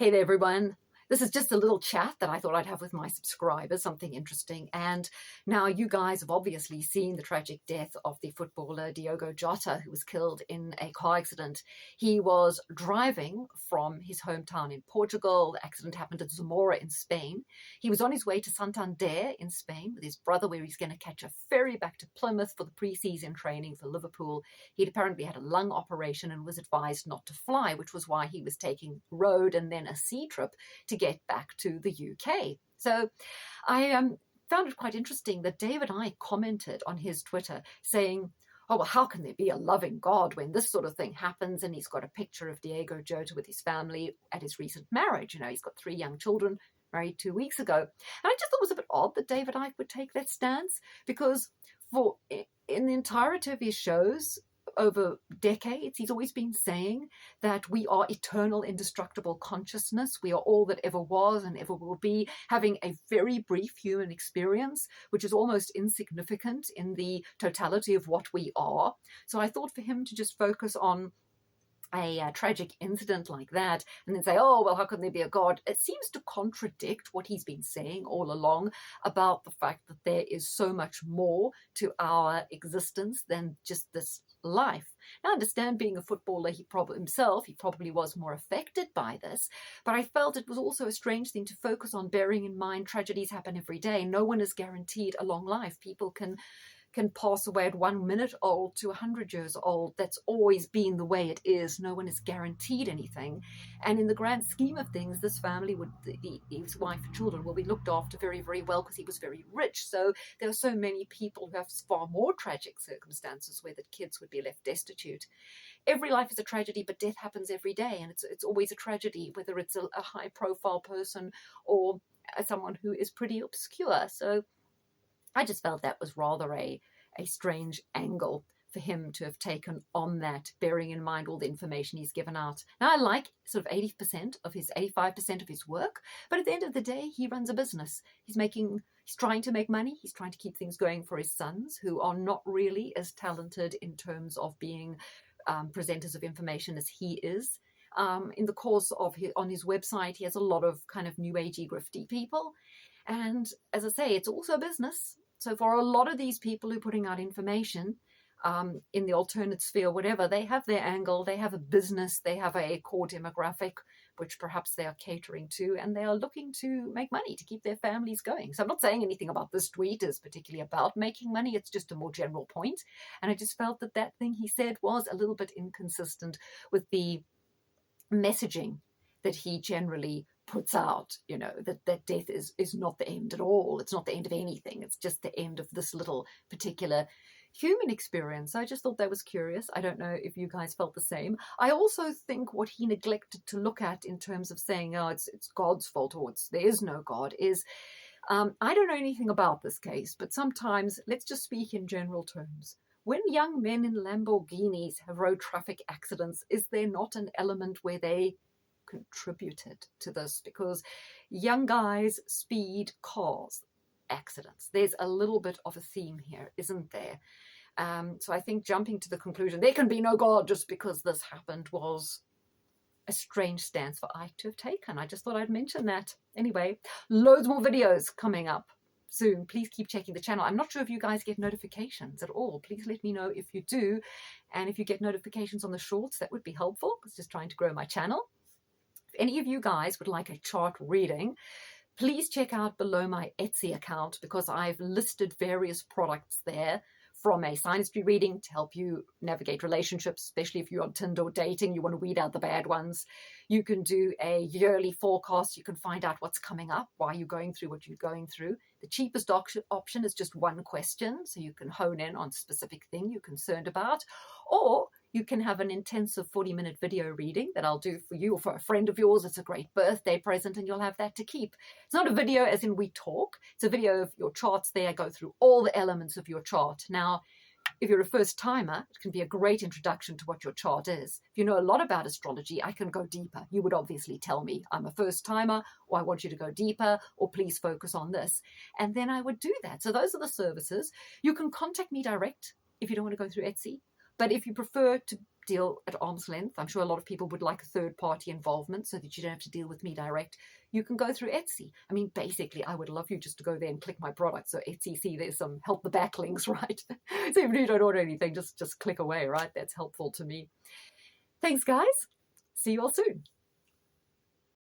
Hey there, everyone. This is just a little chat that I thought I'd have with my subscribers, something interesting. And now you guys have obviously seen the tragic death of the footballer DIOGO Jota, who was killed in a car accident. He was driving from his hometown in Portugal. The accident happened at Zamora in Spain. He was on his way to Santander in Spain with his brother, where he's going to catch a ferry back to Plymouth for the pre-season training for Liverpool. He'd apparently had a lung operation and was advised not to fly, which was why he was taking road and then a sea trip to get back to the UK. So I found it quite interesting that David Icke commented on his Twitter saying, oh, well, how can there be a loving God when this sort of thing happens? And he's got a picture of DIOGO Jota with his family at his recent marriage. You know, he's got 3 young children, married 2 weeks ago. And I just thought it was a bit odd that David Icke would take that stance, because in the entirety of his shows over decades, he's always been saying that we are eternal, indestructible consciousness. We are all that ever was and ever will be, having a very brief human experience, which is almost insignificant in the totality of what we are. So I thought for him to just focus on a tragic incident like that and then say, oh, well, how can there be a God? It seems to contradict what he's been saying all along about the fact that there is so much more to our existence than just this life. Now, I understand, being a footballer, he probably was more affected by this, but I felt it was also a strange thing to focus on, bearing in mind tragedies happen every day. No one is guaranteed a long life. People can pass away at 1 minute old to 100 years old. That's always been the way it is. No one is guaranteed anything. And in the grand scheme of things, this family his wife and children will be looked after very, very well, because he was very rich. So there are so many people who have far more tragic circumstances where the kids would be left destitute. Every life is a tragedy, but death happens every day. And it's always a tragedy, whether it's a high profile person or someone who is pretty obscure. So I just felt that was rather a strange angle for him to have taken on that, bearing in mind all the information he's given out. Now, I like sort of 85% of his work, but at the end of the day, he runs a business. He's trying to make money. He's trying to keep things going for his sons, who are not really as talented in terms of being presenters of information as he is. In the course of on his website, he has a lot of kind of new agey, grifty people. And as I say, it's also a business. So for a lot of these people who are putting out information in the alternate sphere, whatever, they have their angle, they have a business, they have a core demographic, which perhaps they are catering to, and they are looking to make money to keep their families going. So I'm not saying anything about this tweet is particularly about making money. It's just a more general point. And I just felt that thing he said was a little bit inconsistent with the messaging that he generally puts out, you know, that death is not the end at all. It's not the end of anything. It's just the end of this little particular human experience. I just thought that was curious. I don't know if you guys felt the same. I also think what he neglected to look at in terms of saying, oh, it's God's fault, or there is no God, is I don't know anything about this case, but sometimes, let's just speak in general terms. When young men in Lamborghinis have road traffic accidents, is there not an element where they contributed to this? Because young guys speed cars accidents. There's a little bit of a theme here, isn't there? So I think jumping to the conclusion there can be no God just because this happened was a strange stance for Icke to have taken. I just thought I'd mention that. Anyway, loads more videos coming up soon. Please keep checking the channel. I'm not sure if you guys get notifications at all. Please let me know if you do. And if you get notifications on the shorts, that would be helpful. I was just trying to grow my channel. If any of you guys would like a chart reading, please check out below my Etsy account, because I've listed various products there, from a synastry reading to help you navigate relationships, especially if you're on Tinder or dating, you want to weed out the bad ones. You can do a yearly forecast. You can find out what's coming up, why you're going through what you're going through. The cheapest option is just one question, so you can hone in on a specific thing you're concerned about. Or you can have an intensive 40-minute video reading that I'll do for you or for a friend of yours. It's a great birthday present, and you'll have that to keep. It's not a video as in we talk. It's a video of your charts there. I go through all the elements of your chart. Now, if you're a first timer, it can be a great introduction to what your chart is. If you know a lot about astrology, I can go deeper. You would obviously tell me, I'm a first timer, or I want you to go deeper, or please focus on this. And then I would do that. So those are the services. You can contact me direct if you don't want to go through Etsy. But if you prefer to deal at arm's length. I'm sure a lot of people would like a third-party involvement so that you don't have to deal with me direct. You can go through Etsy. I mean, basically, I would love you just to go there and click my product. So Etsy, see, there's some help the backlinks, right? So even if you don't order anything, just click away, right? That's helpful to me. Thanks, guys. See you all soon.